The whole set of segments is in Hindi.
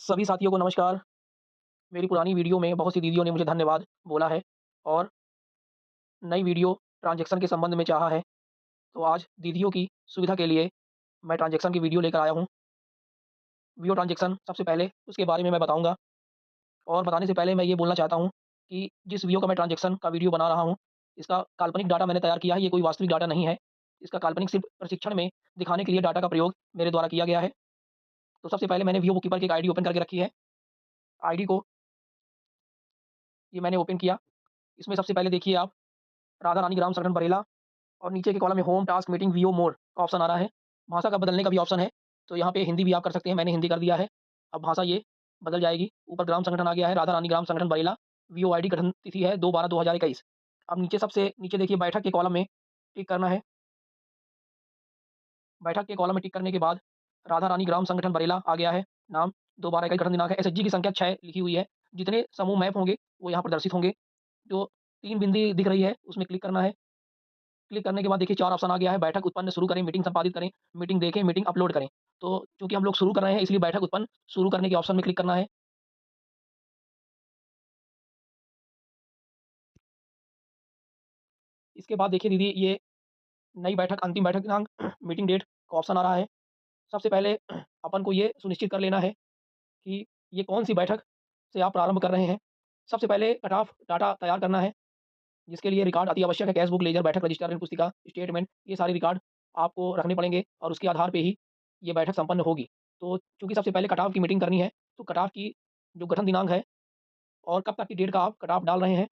सभी साथियों को नमस्कार। मेरी पुरानी वीडियो में बहुत सी दीदियों ने मुझे धन्यवाद बोला है और नई वीडियो ट्रांज़ैक्शन के संबंध में चाहा है। तो आज दीदियों की सुविधा के लिए मैं ट्रांज़ैक्शन की वीडियो लेकर आया हूँ। वीडियो ट्रांज़ैक्शन सबसे पहले उसके बारे में मैं बताऊँगा और बताने से पहले मैं ये बोलना चाहता हूँ कि जिस वीडियो का मैं ट्रांज़ैक्शन का वीडियो बना रहा हूँ, इसका काल्पनिक डाटा मैंने तैयार किया है, ये कोई वास्तविक डाटा नहीं है। इसका काल्पनिक सिर्फ़ प्रशिक्षण में दिखाने के लिए डाटा का प्रयोग मेरे द्वारा किया गया है। तो सबसे पहले मैंने वीडियो बुककीपर की एक आईडी ओपन करके रखी है। आईडी को ये मैंने ओपन किया। इसमें सबसे पहले देखिए आप राधा रानी ग्राम संगठन बरेला और नीचे के कॉलम में home task meeting VO mode का ऑप्शन आ रहा है। भाषा का बदलने का भी ऑप्शन है, तो यहाँ पे हिंदी भी आप कर सकते हैं, मैंने हिंदी कर दिया है। अब भाषा ये बदल जाएगी। ऊपर ग्राम संगठन आ गया है, राधा रानी ग्राम संगठन बरेला, वीओ आईडी गठन तिथि है 2/12/2021। अब नीचे सबसे नीचे देखिए बैठक के कॉलम में टिक करना है। बैठक के कॉलम में टिक करने के बाद राधा रानी ग्राम संगठन बरेला आ गया है, नाम 2/12/21 गठन दिनांक है, एसएचजी की संख्या 6 लिखी हुई है। जितने समूह मैप होंगे, वो यहाँ प्रदर्शित होंगे। जो 3 बिंदी दिख रही है, उसमें क्लिक करना है। क्लिक करने के बाद देखिए 4 ऑप्शन आ गया है, बैठक उत्पन्न शुरू करें, मीटिंग संपादित करें, मीटिंग देखें, मीटिंग अपलोड करें। तो चूँकि हम लोग शुरू कर रहे हैं इसलिए बैठक उत्पन्न शुरू करने के ऑप्शन में क्लिक करना है। इसके बाद देखिए दीदी ये नई बैठक, अंतिम बैठक दिनांक, मीटिंग डेट का ऑप्शन आ रहा है। सबसे पहले अपन को ये सुनिश्चित कर लेना है कि ये कौन-सी बैठक से आप प्रारंभ कर रहे हैं। सबसे पहले कट ऑफ डाटा तैयार करना है, जिसके लिए रिकॉर्ड अति आवश्यक है, कैश बुक, लेजर, बैठक रजिस्टर, ऋण पुस्तिका, स्टेटमेंट, ये सारे रिकॉर्ड आपको रखने पड़ेंगे और उसके आधार पे ही ये बैठक संपन्न होगी। तो चूँकि सबसे पहले कट ऑफ की मीटिंग करनी है, तो कट ऑफ की जो गठन दिनांक है और कब तक की डेट का आप कट ऑफ डाल रहे हैं।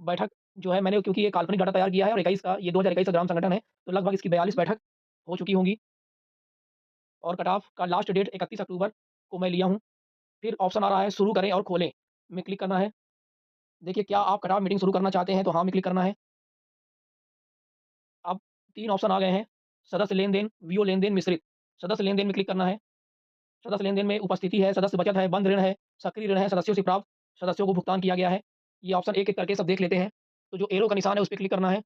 बैठक जो है मैंने क्योंकि ये काल्पनिक डाटा तैयार किया है और 21 का ये 2021 का ग्राम संगठन है, तो लगभग इसकी 42 बैठक हो चुकी होंगी और कट ऑफ का लास्ट डेट 31 अक्टूबर को मैं लिया हूँ। फिर ऑप्शन आ रहा है शुरू करें और खोलें, में क्लिक करना है। देखिए क्या आप कट ऑफ मीटिंग शुरू करना चाहते हैं? तो हाँ में क्लिक करना है। अब 3 ऑप्शन आ गए हैं, सदस्य लेन-देन, वीओ लेन-देन मिश्रित। सदस्य लेन-देन में क्लिक करना है। सदस्य लेन-देन में उपस्थिति है, सदस्य बचत है, बंद ऋण है, सक्रिय ऋण है, सदस्यों से प्राप्त, सदस्यों को भुगतान किया गया है। ये ऑप्शन एक-एक करके सब देख लेते हैं। तो जो एरो का निशान है, उस पे क्लिक करना है।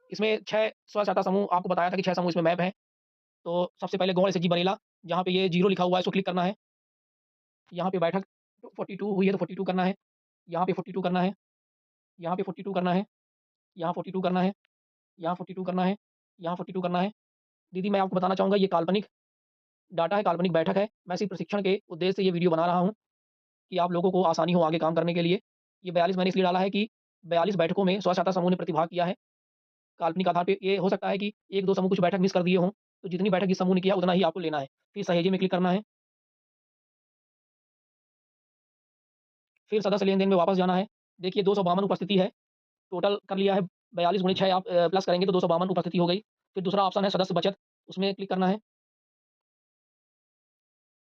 इसमें 6 स्व-सहायता समूह आपको बताया था कि 6 समूह इसमें मैप हैं। तो सबसे पहले गोंड एसएचजी बरेला, जहाँ पे ये 0 लिखा हुआ है, इसको क्लिक करना है। यहाँ पे बैठक 42 हुई है, तो 42 करना है। यहाँ पे 42 करना है, यहाँ पे 42 करना है, यहाँ 42 करना है, यहाँ 42 करना है, यहाँ 42 करना है। दीदी मैं आपको बताना चाहूँगा ये काल्पनिक डाटा है, काल्पनिक बैठक है। मैं सिर्फ़ प्रशिक्षण के उद्देश्य से ये वीडियो बना रहा हूँ कि आप लोगों को आसानी हो आगे काम करने के लिए। ये 42 मैंने इसलिए डाला है कि 42 बैठकों में स्व-सहायता समूह ने प्रतिभाग किया है। काल्पनिक आधार पे ये हो सकता है कि 1-2 समूह कुछ बैठक मिस कर दिए हों, तो जितनी बैठक जिस समूह ने किया उतना ही आपको लेना है। फिर सहेजे में क्लिक करना है, फिर सदस्य लेन-देन में वापस जाना है। देखिए 252 उपस्थिति है, टोटल कर लिया है 42 गुणे 6 आप प्लस करेंगे तो 252 उपस्थिति हो गई। फिर दूसरा ऑप्शन है सदस्य बचत, उसमें क्लिक करना है।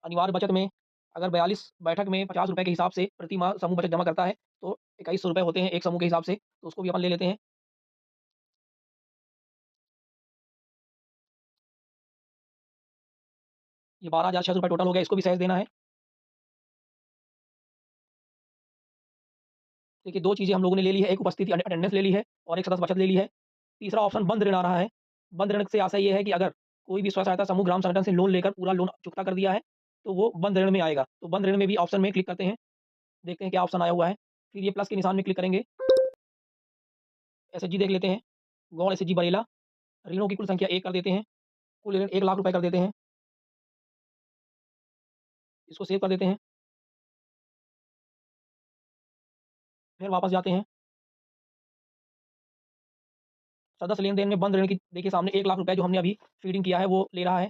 अनिवार्य बचत में अगर 42 बैठक में ₹50 के हिसाब से प्रति माह समूह बचत जमा करता है, तो ₹2100 होते हैं एक समूह के हिसाब से, तो उसको भी अपन ले लेते हैं। ये ₹12,600 टोटल हो गया, इसको भी सहज देना है। देखिए 2 चीज़ें हम लोगों ने ले ली है, एक उपस्थिति अटेंडेंस ले ली है और एक सदस्य बचत ले ली है। तीसरा ऑप्शन बंद ऋण आ रहा है। बंद ऋण से आशय ये है कि अगर कोई भी स्व-सहायता समूह ग्राम संगठन से लोन लेकर पूरा लोन चुकता कर दिया है, तो वो बंद ऋण में आएगा। तो बंद ऋण में भी ऑप्शन में क्लिक करते हैं, देखते हैं क्या ऑप्शन आया हुआ है। फिर ये प्लस के निशान में क्लिक करेंगे, एसएचजी देख लेते हैं, गौड़ एसएचजी बरेला, ऋणों की कुल संख्या 1 कर देते हैं, कुल ऋण ₹1,00,000 कर देते हैं, इसको सेव कर देते हैं, फिर वापस जाते हैं। सदस्य लेन-देन में बंद ऋण की देखिए सामने ₹1,00,000 जो हमने अभी फीडिंग किया है वो ले रहा है।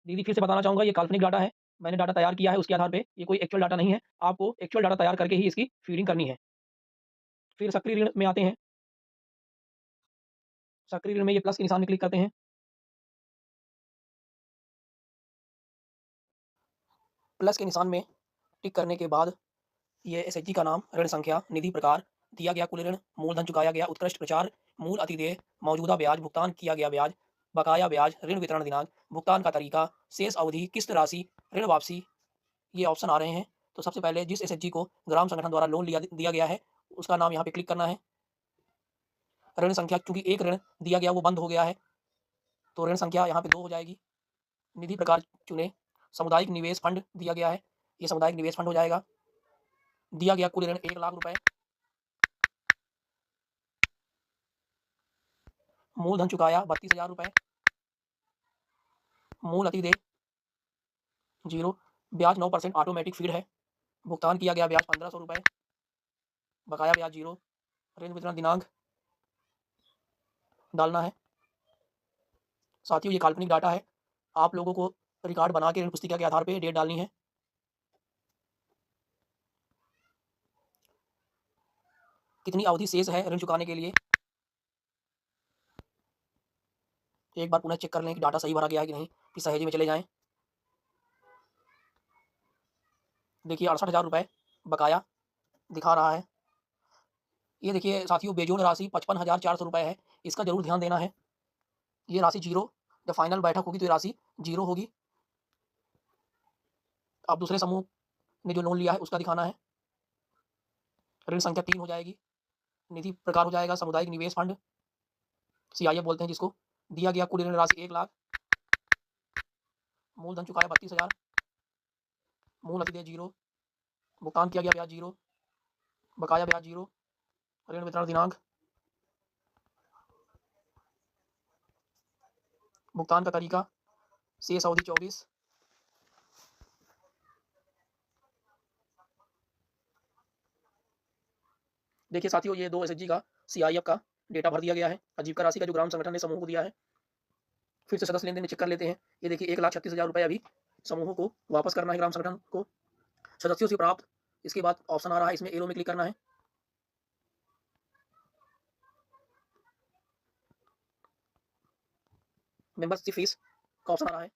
दीदी फिर से बताना चाहूँगा ये काल्पनिक डाटा है। मैंने डाटा तैयार किया है उसके आधार पे, ये कोई एक्चुअल डाटा नहीं है। आपको एक्चुअल डाटा तैयार करके ही इसकी फीडिंग करनी है। फिर सक्रिय ऋण में आते हैं। सक्रिय ऋण में ये प्लस के निशान में क्लिक करते हैं। प्लस के निशान में टिक करने के बाद ये एसएचजी का नाम, ऋण संख्या, निधि प्रकार, दिया गया कुल ऋण, मूलधन चुकाया गया, उत्कृष्ट प्रचार, मूल अतिदेय, मौजूदा ब्याज, भुगतान किया गया ब्याज, बकाया ब्याज, ऋण वितरण दिनांक, भुगतान का तरीका, शेष अवधि, किस्त राशि, ऋण वापसी, ये ऑप्शन आ रहे हैं। तो सबसे पहले जिस एसएचजी को ग्राम संगठन द्वारा लोन दिया गया है, उसका नाम यहाँ पे क्लिक करना है। ऋण संख्या चूँकि एक ऋण दिया गया वो बंद हो गया है, तो ऋण संख्या यहाँ पे 2 हो जाएगी। निधि प्रकार चुनें, सामुदायिक निवेश फंड दिया गया है, ये सामुदायिक निवेश फंड हो जाएगा। दिया गया कुल ऋण 1,00,000 रुपए। मूलधन चुकाया 32,000 रुपए। मूल अतिदेय 0। ब्याज 9% ऑटोमेटिक फीड है। भुगतान किया गया ब्याज 1,500 रुपए। बकाया ब्याज 0। ऋण वितरण दिनांक डालना है। साथियों, ये काल्पनिक डाटा है, आप लोगों को रिकॉर्ड बना के ऋण पुस्तिका के आधार पे डेट डालनी है। कितनी अवधि शेष है ऋण चुकाने के लिए, एक बार पुनः चेक कर लें कि डाटा सही भरा गया है कि नहीं। फिर सहेजे में चले जाएं। देखिए 68,000 रुपए बकाया दिखा रहा है। ये देखिए साथियों, बेजोड़ राशि 55,400 रुपए है, इसका जरूर ध्यान देना है। ये राशि 0, जब फाइनल बैठक होगी तो ये राशि 0 होगी। अब दूसरे समूह ने जो लोन लिया है उसका दिखाना है। ऋण संख्या 3 हो जाएगी। निधि प्रकार हो जाएगा सामुदायिक निवेश फंड, CIF बोलते हैं जिसको। दिया गया कुल ऋण राशि 1,00,000। मूलधन चुकाया 32,000। मूल अतिदेय 0। भुगतान किया गया ब्याज 0। बकाया ब्याज 0। ऋण वितरण दिनांक, भुगतान का तरीका, शेष अवधि 24। देखिए साथियों, ये 2 SHG का CIF का डेटा भर दिया गया है। आजीविका राशि का जो ग्राम संगठन ने समूह को दिया है। फिर से सदस्य लेन देन में चेक कर लेते हैं। ये देखिए 1,36,000 रुपए अभी समूहों को वापस करना है, ग्राम संगठन को सदस्यों से प्राप्त। इसके बाद ऑप्शन आ रहा है, इसमें एरो में क्लिक करना है। मेंबरशिप फीस का ऑप्शन आ रहा है,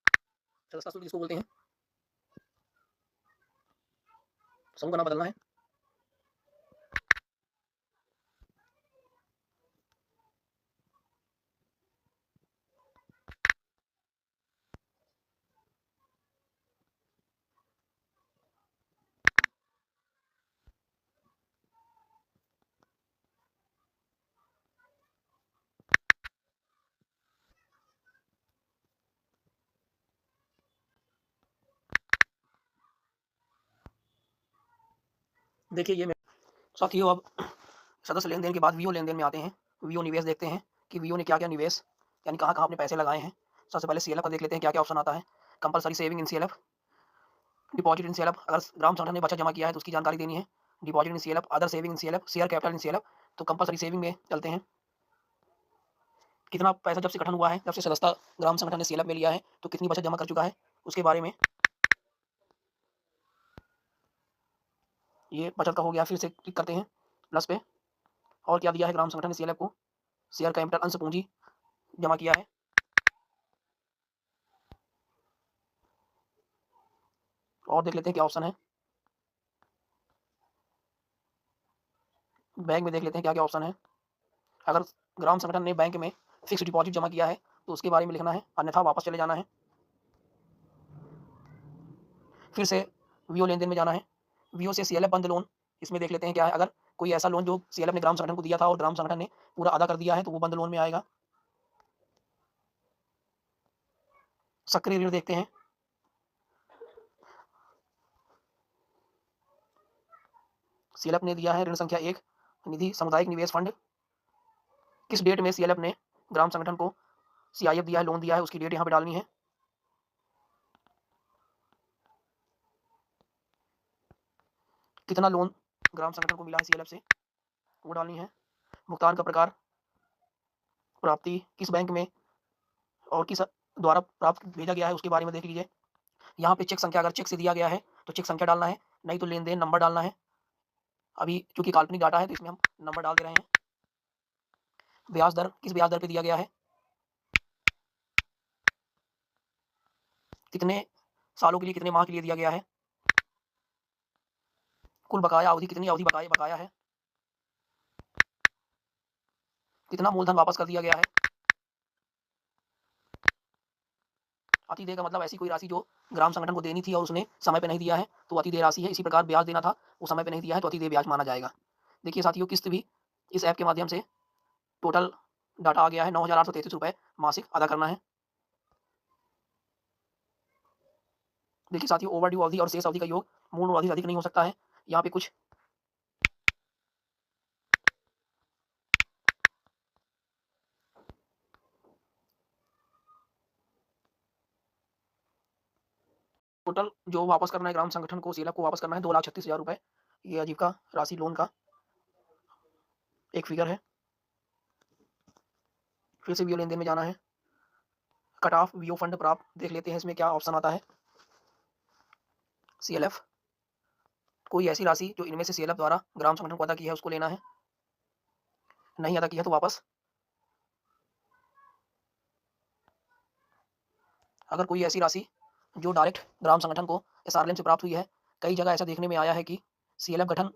सदस्यता शुल्क जिसको बोलते हैं। समूह का नाम बदलना है। देखिए ये साथियों, अब सदस्य लेन देन के बाद वीओ लेन देन में आते हैं। वीओ निवेश देखते हैं कि वीओ ने क्या क्या निवेश, यानी कहाँ कहाँ अपने पैसे लगाए हैं। सबसे पहले CLF का देख लेते हैं क्या क्या ऑप्शन आता है। Compulsory saving in CLF, deposit in CLF, अगर ग्राम संगठन ने बचत जमा किया है तो उसकी जानकारी देनी है। Deposit in CLF, other saving in CLF, share capital in CLF। तो कंपलसरी सेविंग में चलते हैं। कितना पैसा जब से गठन हुआ है, जब से सदस्यता ग्राम संगठन ने CLF में लिया है, तो कितनी बचत जमा कर चुका है उसके बारे में। ये बचत का हो गया। फिर से क्लिक करते हैं प्लस पे, और क्या दिया है ग्राम संगठन ने CLF को। शेयर कैपिटल, अंश पूंजी जमा किया है। और देख लेते हैं क्या ऑप्शन है। बैंक में देख लेते हैं क्या क्या ऑप्शन है। अगर ग्राम संगठन ने बैंक में फिक्स डिपॉजिट जमा किया है तो उसके बारे में लिखना है, अन्यथा वापस चले जाना है। फिर से वीओ लेन देन में जाना है। वीओ से CLF बंद लोन, इसमें देख लेते हैं क्या है। अगर कोई ऐसा लोन जो CLF ने ग्राम संगठन को दिया था और ग्राम संगठन ने पूरा अदा कर दिया है तो वो बंद लोन में आएगा। सक्रिय ऋण देखते हैं। CLF ने दिया है ऋण संख्या 1, निधि सामुदायिक निवेश फंड। किस डेट में CLF ने ग्राम संगठन को CIF दिया है, लोन दिया है, उसकी डेट यहाँ पे डालनी है। कितना लोन ग्राम संगठन को मिला है CLF से, वो डालनी है। भुगतान का प्रकार, प्राप्ति किस बैंक में और किस द्वारा प्राप्त भेजा गया है उसके बारे में देख लीजिए। यहाँ पे चेक संख्या, अगर चेक से दिया गया है तो चेक संख्या डालना है, नहीं तो लेन देन नंबर डालना है। अभी चूंकि काल्पनिक डाटा है तो इसमें हम नंबर डाल दे रहे हैं। ब्याज दर, किस ब्याज दर पे दिया गया है, कितने सालों के लिए, कितने माह के लिए दिया गया है। कुल बकाया अवधि, कितनी अवधि बकाया है। कितना मूलधन वापस कर दिया गया है। अतिदेय का मतलब ऐसी कोई राशि जो ग्राम संगठन को देनी थी और उसने समय पे नहीं दिया है तो अतिदेय राशि है। इसी प्रकार ब्याज देना था, वो समय पे नहीं दिया है तो अतिदेय ब्याज माना जाएगा। देखिए साथियों, किस्त भी इस ऐप के माध्यम से टोटल डाटा आ गया है। 9,833 रुपये मासिक अदा करना है। देखिए साथियों, ओवरड्यू अवधि और शेष अवधि का योग मूल अवधि से अधिक नहीं हो सकता है। यहाँ पे कुछ टोटल जो वापस करना है ग्राम संगठन को, सीएलएफ को वापस करना है 2,36,000 रुपए। ये आजीविका राशि लोन का एक फिगर है। फिर से वीओ लेन-देन में जाना है। कट ऑफ वीओ फंड प्राप्त देख लेते हैं इसमें क्या ऑप्शन आता है। सीएलएफ, कोई ऐसी राशि जो इनमें से सीएलएफ द्वारा ग्राम संगठन को अदा की है उसको लेना है। नहीं अदा की है तो वापस। अगर कोई ऐसी राशि जो डायरेक्ट ग्राम संगठन को एसआरएलएम से प्राप्त हुई है, कई जगह ऐसा देखने में आया है कि सीएलएफ गठन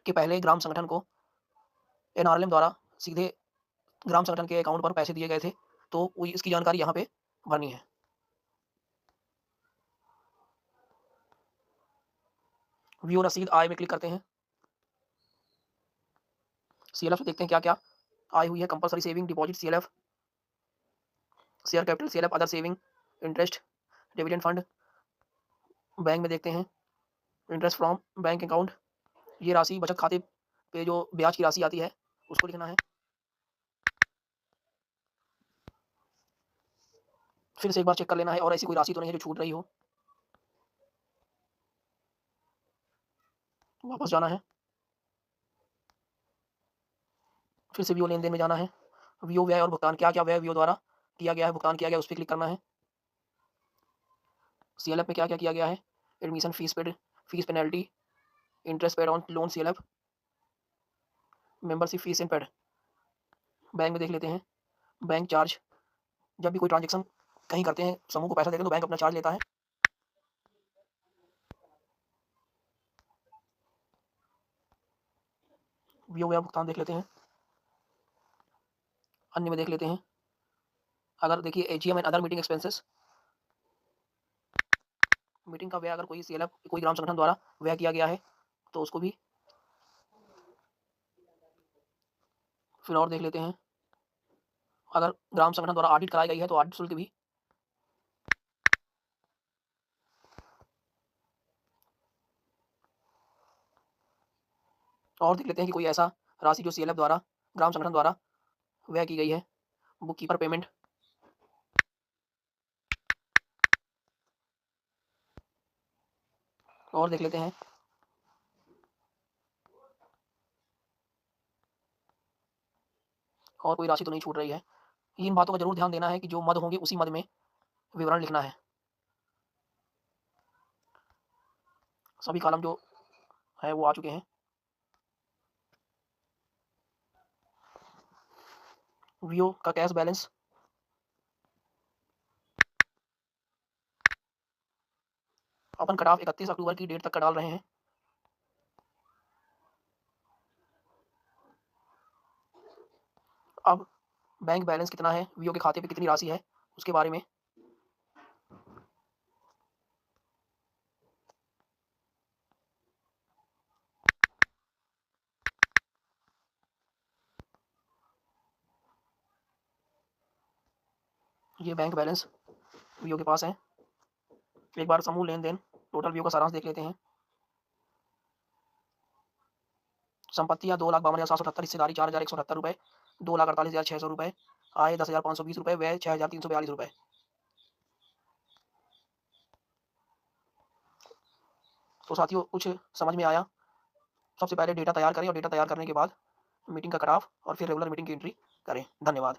के पहले ग्राम संगठन को एनआरएलएम द्वारा सीधे ग्राम संगठन के अकाउंट पर पैसे दिए गए थे, तो वो इसकी जानकारी यहाँ पे भरनी है। व्यू रसीद आय में क्लिक करते हैं। सीएलएफ से देखते हैं क्या क्या आय हुई है। Compulsory saving deposit CLF, share capital CLF, other saving, interest, dividend fund. Bank में देखते हैं इंटरेस्ट फ्रॉम बैंक अकाउंट। ये राशि बचत खाते पे जो ब्याज की राशि आती है उसको लिखना है। फिर से एक बार चेक कर लेना है और ऐसी कोई राशि तो नहीं है जो छूट रही हो। वापस जाना है। फिर से वीओ लेन देन में जाना है। वीओ व्यय और भुगतान, क्या क्या व्यय वीओ द्वारा किया गया है, भुगतान किया गया, उस पर क्लिक करना है। सीएलएफ में क्या क्या किया गया है। Admission fees paid, fees penalty, interest paid on loan CLF, membership fees and paid. Bank में देख लेते हैं। बैंक चार्ज, जब भी कोई ट्रांजेक्शन कहीं करते हैं, समूह को पैसा देते हैं तो बैंक अपना चार्ज लेता है। वीओ व्यय भुगतान देख लेते हैं। अन्य में देख लेते हैं। अगर देखिए AGM and other meeting expenses, meeting का व्यय अगर कोई सीएलएफ कोई ग्राम संगठन द्वारा व्यय किया गया है तो उसको भी फिर और देख लेते हैं। अगर ग्राम संगठन द्वारा ऑडिट कराई गई है तो ऑडिट शुल्क भी। और देख लेते हैं कि कोई ऐसा राशि जो सीएलएफ द्वारा ग्राम संगठन द्वारा व्यय की गई है। बुक कीपर पेमेंट, और देख लेते हैं। और कोई राशि तो नहीं छूट रही है। इन बातों का जरूर ध्यान देना है कि जो मद होंगे उसी मद में विवरण लिखना है। सभी कॉलम जो है वो आ चुके हैं। वीओ का कैश बैलेंस, अपन कट ऑफ 31 अक्टूबर की डेट तक का डाल रहे हैं। अब बैंक बैलेंस कितना है, वीओ के खाते पे कितनी राशि है, उसके बारे में। ये बैंक बैलेंस वीओ के पास है। एक बार समूह लेन देन टोटल वीओ का सारांश देख लेते हैं। संपत्तियां 2,52,778, हिस्सेदारी 4,178 रुपये, 2,48,600 रुपये, आय 10,520 रुपये, व्यय 6,342 रुपये। तो साथियों कुछ समझ में आया। सबसे पहले डेटा तैयार करें और डेटा तैयार करने के बाद मीटिंग का कट ऑफ और फिर रेगुलर मीटिंग की एंट्री करें। धन्यवाद।